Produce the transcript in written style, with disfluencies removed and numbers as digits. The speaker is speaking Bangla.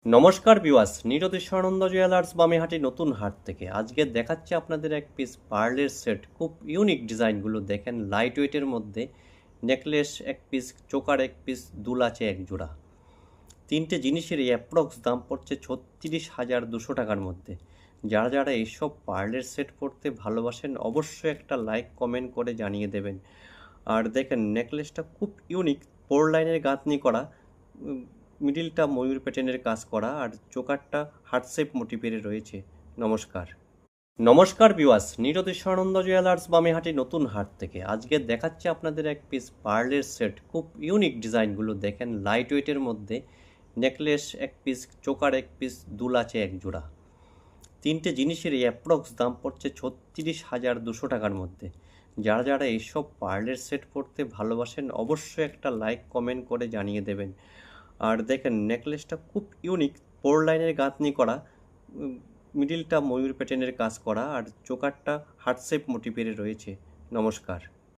নমস্কার ভিউয়ার্স, নিরতিশানন্দ জুয়েলার্স বামেহাটি নতুন হাট থেকে আজকে দেখাচ্ছি আপনাদের এক পিস পার্লের সেট। খুব ইউনিক ডিজাইনগুলো দেখেন, লাইট ওয়েটের মধ্যে নেকলেস এক পিস, চোকার এক পিস, দুল আছে এক জোড়া। তিনটে জিনিসের অ্যাপ্রক্স দাম পড়ছে 36,200 টাকার মধ্যে। যারা যারা এইসব পার্লের সেট পড়তে ভালোবাসেন অবশ্যই একটা লাইক কমেন্ট করে জানিয়ে দেবেন। আর দেখেন নেকলেসটা খুব ইউনিক, 4 লাইনের গাঁথনি করা, মিডিলটা ময়ূর প্যাটার্নের কাজ করা, আর চোকারটা হার্ট শেপ মোটিভের রয়েছে। নমস্কার। নমস্কার ভিউয়ার্স, নিরতিশানন্দ জুয়েলার্স বামেহাটি নতুন হাট থেকে আজকে দেখাচ্ছি আপনাদের এক পিস পার্লের সেট। খুব ইউনিক ডিজাইনগুলো দেখেন, লাইট ওয়েটের মধ্যে নেকলেস এক পিস, চোকার এক পিস, দুল আছে এক জোড়া। তিনটে জিনিসের অ্যাপ্রক্স দাম পড়ছে 36,200 টাকার মধ্যে। যারা যারা এইসব পার্লের সেট পড়তে ভালোবাসেন অবশ্যই একটা লাইক কমেন্ট করে জানিয়ে দেবেন। আর দেখেন নেকলেসটা খুব ইউনিক, 4 লাইনের গাঁথনি করা, মিডিলটা ময়ূর প্যাটার্নের কাজ করা, আর চোকারটা হার্ট শেপ মোটিভের রয়েছে। নমস্কার।